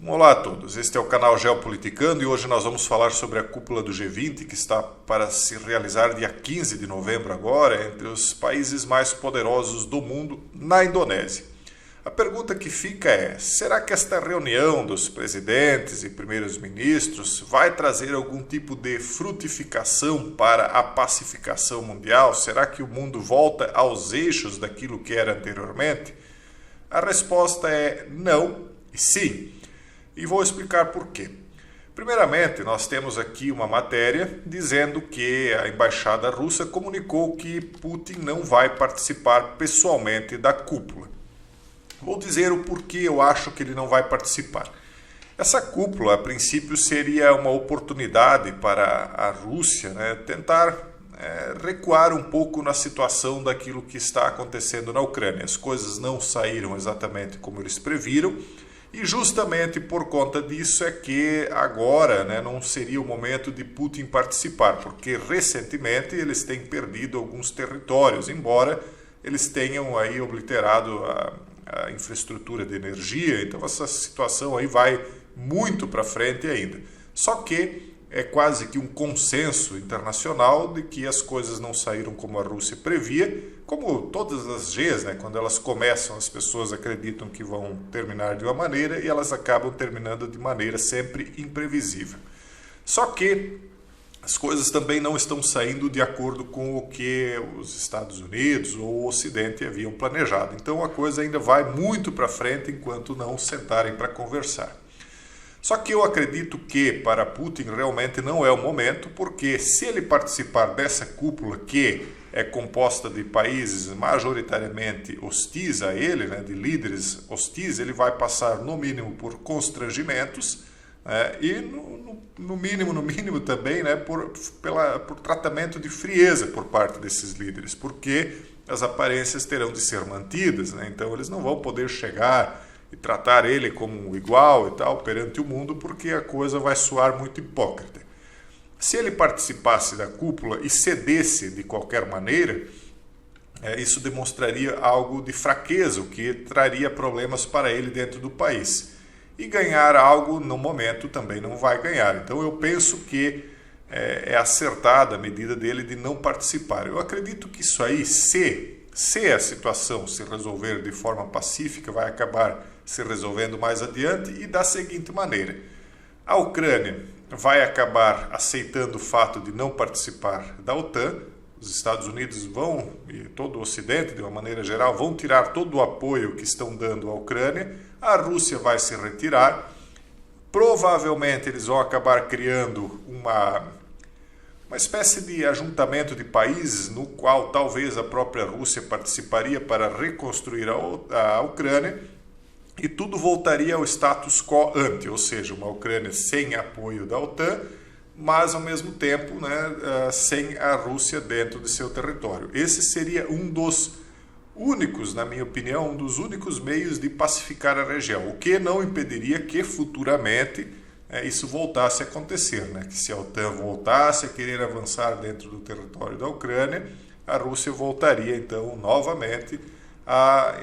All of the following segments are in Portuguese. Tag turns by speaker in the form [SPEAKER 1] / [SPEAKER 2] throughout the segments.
[SPEAKER 1] Olá a todos, este é o canal Geopoliticando e hoje nós vamos falar sobre a cúpula do G20 que está para se realizar dia 15 de novembro agora entre os países mais poderosos do mundo na Indonésia. A pergunta que fica é, será que esta reunião dos presidentes e primeiros ministros vai trazer algum tipo de frutificação para a pacificação mundial? Será que o mundo volta aos eixos daquilo que era anteriormente? A resposta é não e sim. E vou explicar por quê. Primeiramente, nós temos aqui uma matéria dizendo que a embaixada russa comunicou que Putin não vai participar pessoalmente da cúpula. Vou dizer o porquê eu acho que ele não vai participar. Essa cúpula, a princípio, seria uma oportunidade para a Rússia tentar recuar um pouco na situação daquilo que está acontecendo na Ucrânia. As coisas não saíram exatamente como eles previram. E justamente por conta disso é que agora não seria o momento de Putin participar, porque recentemente eles têm perdido alguns territórios, embora eles tenham aí obliterado a infraestrutura de energia, então essa situação aí vai muito para frente ainda. Só que é quase que um consenso internacional de que as coisas não saíram como a Rússia previa, como todas as Gs, quando elas começam, as pessoas acreditam que vão terminar de uma maneira e elas acabam terminando de maneira sempre imprevisível. Só que as coisas também não estão saindo de acordo com o que os Estados Unidos ou o Ocidente haviam planejado. Então a coisa ainda vai muito para frente enquanto não sentarem para conversar. Só que eu acredito que para Putin realmente não é o momento, porque se ele participar dessa cúpula que é composta de países majoritariamente hostis a ele, de líderes hostis, ele vai passar no mínimo por constrangimentos e no mínimo também por tratamento de frieza por parte desses líderes, porque as aparências terão de ser mantidas, então eles não vão poder chegar e tratar ele como um igual e tal perante o mundo, porque a coisa vai soar muito hipócrita. Se ele participasse da cúpula e cedesse de qualquer maneira, isso demonstraria algo de fraqueza, o que traria problemas para ele dentro do país. E ganhar algo no momento também não vai ganhar. Então eu penso que é acertada a medida dele de não participar. Eu acredito que isso aí, se a situação se resolver de forma pacífica, vai acabar se resolvendo mais adiante e da seguinte maneira. A Ucrânia vai acabar aceitando o fato de não participar da OTAN, os Estados Unidos vão, e todo o Ocidente de uma maneira geral, vão tirar todo o apoio que estão dando à Ucrânia, a Rússia vai se retirar, provavelmente eles vão acabar criando uma espécie de ajuntamento de países no qual talvez a própria Rússia participaria para reconstruir a Ucrânia, e tudo voltaria ao status quo ante, ou seja, uma Ucrânia sem apoio da OTAN, mas ao mesmo tempo sem a Rússia dentro de seu território. Esse seria um dos únicos, na minha opinião, um dos únicos meios de pacificar a região, o que não impediria que futuramente isso voltasse a acontecer, que se a OTAN voltasse a querer avançar dentro do território da Ucrânia, a Rússia voltaria então novamente a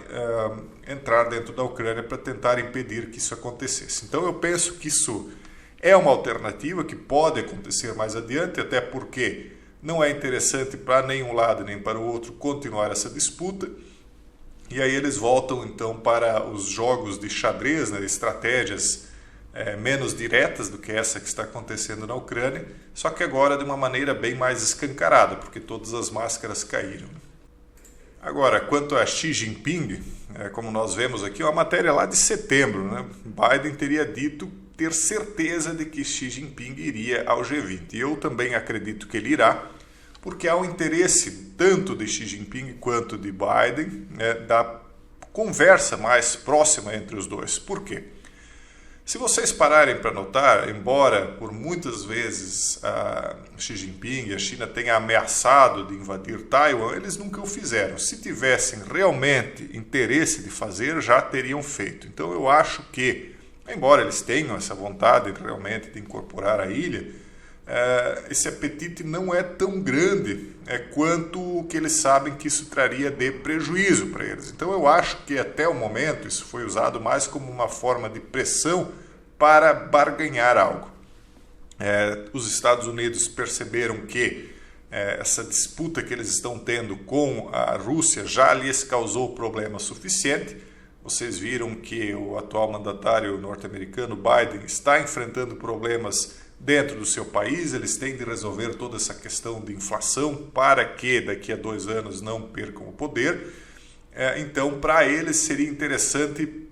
[SPEAKER 1] entrar dentro da Ucrânia para tentar impedir que isso acontecesse. Então eu penso que isso é uma alternativa que pode acontecer mais adiante, até porque não é interessante para nenhum lado nem para o outro continuar essa disputa, e aí eles voltam então para os jogos de xadrez, estratégias menos diretas do que essa que está acontecendo na Ucrânia, só que agora de uma maneira bem mais escancarada, porque todas as máscaras caíram. Agora, quanto a Xi Jinping, como nós vemos aqui, uma matéria lá de setembro, Biden teria dito ter certeza de que Xi Jinping iria ao G20. E eu também acredito que ele irá, porque há um interesse tanto de Xi Jinping quanto de Biden da conversa mais próxima entre os dois. Por quê? Se vocês pararem para notar, embora por muitas vezes Xi Jinping e a China tenham ameaçado de invadir Taiwan, eles nunca o fizeram. Se tivessem realmente interesse de fazer, já teriam feito. Então eu acho que, embora eles tenham essa vontade realmente de incorporar a ilha, esse apetite não é tão grande quanto o que eles sabem que isso traria de prejuízo para eles. Então eu acho que até o momento isso foi usado mais como uma forma de pressão para barganhar algo. Os Estados Unidos perceberam que essa disputa que eles estão tendo com a Rússia já lhes causou problema suficiente. Vocês viram que o atual mandatário norte-americano, Biden, está enfrentando problemas dentro do seu país. Eles têm de resolver toda essa questão de inflação para que daqui a 2 anos não percam o poder. Então, para eles seria interessante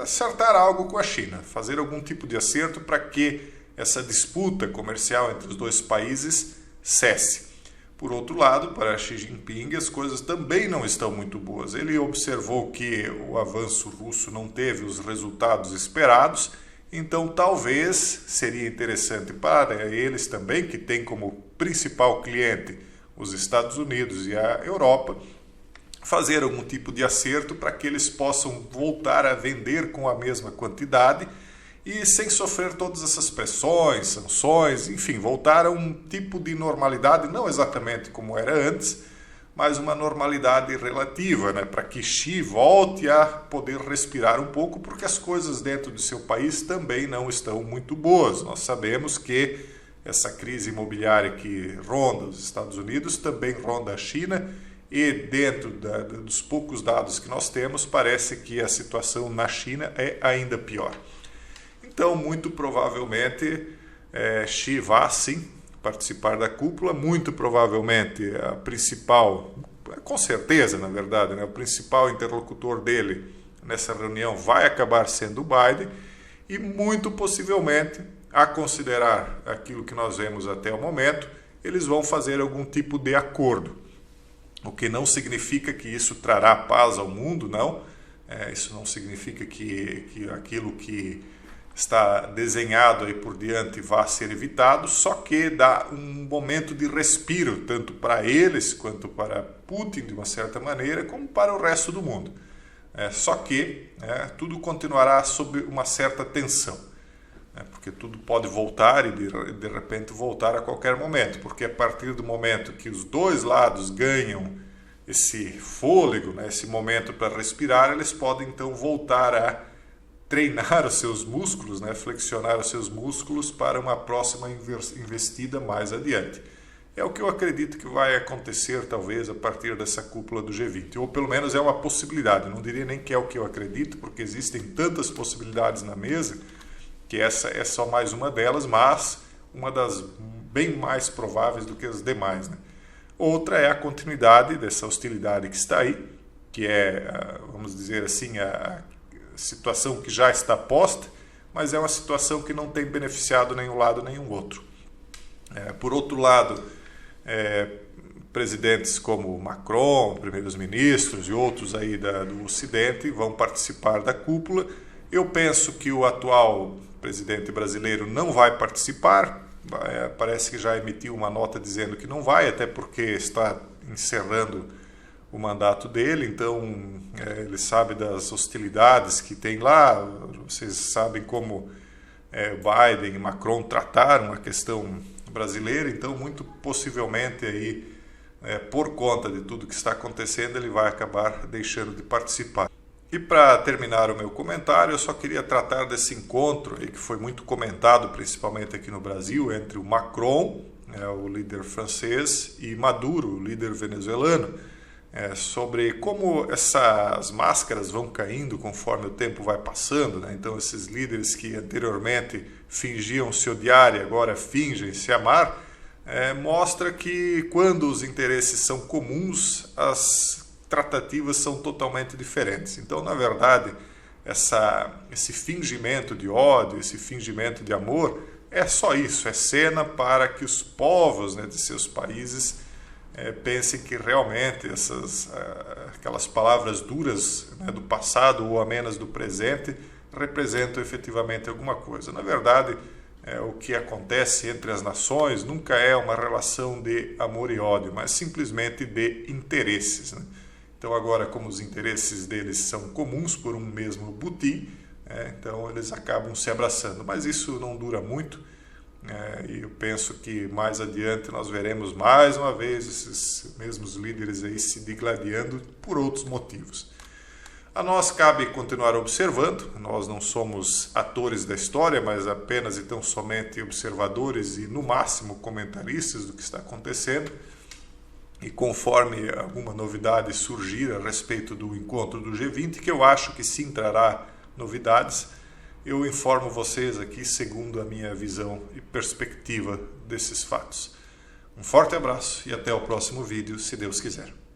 [SPEAKER 1] acertar algo com a China, fazer algum tipo de acerto para que essa disputa comercial entre os dois países cesse. Por outro lado, para Xi Jinping, as coisas também não estão muito boas. Ele observou que o avanço russo não teve os resultados esperados, então talvez seria interessante para eles também, que tem como principal cliente os Estados Unidos e a Europa, fazer algum tipo de acerto para que eles possam voltar a vender com a mesma quantidade e sem sofrer todas essas pressões, sanções, enfim, voltar a um tipo de normalidade, não exatamente como era antes, mas uma normalidade relativa, né, para que Xi volte a poder respirar um pouco, porque as coisas dentro do seu país também não estão muito boas. Nós sabemos que essa crise imobiliária que ronda os Estados Unidos também ronda a China, e dentro dos poucos dados que nós temos, parece que a situação na China é ainda pior. Então, muito provavelmente, Xi vai sim participar da cúpula, muito provavelmente a principal, com certeza, na verdade, né, o principal interlocutor dele nessa reunião vai acabar sendo o Biden, e muito possivelmente, a considerar aquilo que nós vemos até o momento, eles vão fazer algum tipo de acordo. O que não significa que isso trará paz ao mundo, não. Isso não significa que aquilo que está desenhado aí por diante vá ser evitado, só que dá um momento de respiro, tanto para eles, quanto para Putin, de uma certa maneira, como para o resto do mundo. Só que tudo continuará sob uma certa tensão, porque tudo pode voltar e de repente voltar a qualquer momento, porque a partir do momento que os dois lados ganham esse fôlego, esse momento para respirar, eles podem então voltar a treinar os seus músculos, flexionar os seus músculos para uma próxima investida mais adiante. É o que eu acredito que vai acontecer talvez a partir dessa cúpula do G20, ou pelo menos é uma possibilidade, não diria nem que é o que eu acredito, porque existem tantas possibilidades na mesa, que essa é só mais uma delas, mas uma das bem mais prováveis do que as demais. Outra é a continuidade dessa hostilidade que está aí, que é, vamos dizer assim, a situação que já está posta, mas é uma situação que não tem beneficiado nenhum lado nem o outro. Por outro lado, presidentes como Macron, primeiros ministros e outros aí do Ocidente vão participar da cúpula. Eu penso que o atual presidente brasileiro não vai participar, parece que já emitiu uma nota dizendo que não vai, até porque está encerrando o mandato dele, então ele sabe das hostilidades que tem lá, vocês sabem como Biden e Macron trataram a questão brasileira, então muito possivelmente aí, por conta de tudo que está acontecendo, ele vai acabar deixando de participar. E para terminar o meu comentário, eu só queria tratar desse encontro aí que foi muito comentado, principalmente aqui no Brasil, entre o Macron, o líder francês, e Maduro, o líder venezuelano, sobre como essas máscaras vão caindo conforme o tempo vai passando. Então esses líderes que anteriormente fingiam se odiar e agora fingem se amar, mostra que quando os interesses são comuns, as tratativas são totalmente diferentes. Então, na verdade, esse fingimento de ódio, esse fingimento de amor, é só isso, é cena para que os povos de seus países pensem que realmente aquelas palavras duras do passado ou amenas do presente representam efetivamente alguma coisa. Na verdade, o que acontece entre as nações nunca é uma relação de amor e ódio, mas simplesmente de interesses. Então agora, como os interesses deles são comuns por um mesmo butim, então eles acabam se abraçando. Mas isso não dura muito, e eu penso que mais adiante nós veremos mais uma vez esses mesmos líderes aí se digladiando por outros motivos. A nós cabe continuar observando, nós não somos atores da história, mas apenas e tão somente observadores e, no máximo, comentaristas do que está acontecendo. E conforme alguma novidade surgir a respeito do encontro do G20, que eu acho que sim trará novidades, eu informo vocês aqui segundo a minha visão e perspectiva desses fatos. Um forte abraço e até o próximo vídeo, se Deus quiser.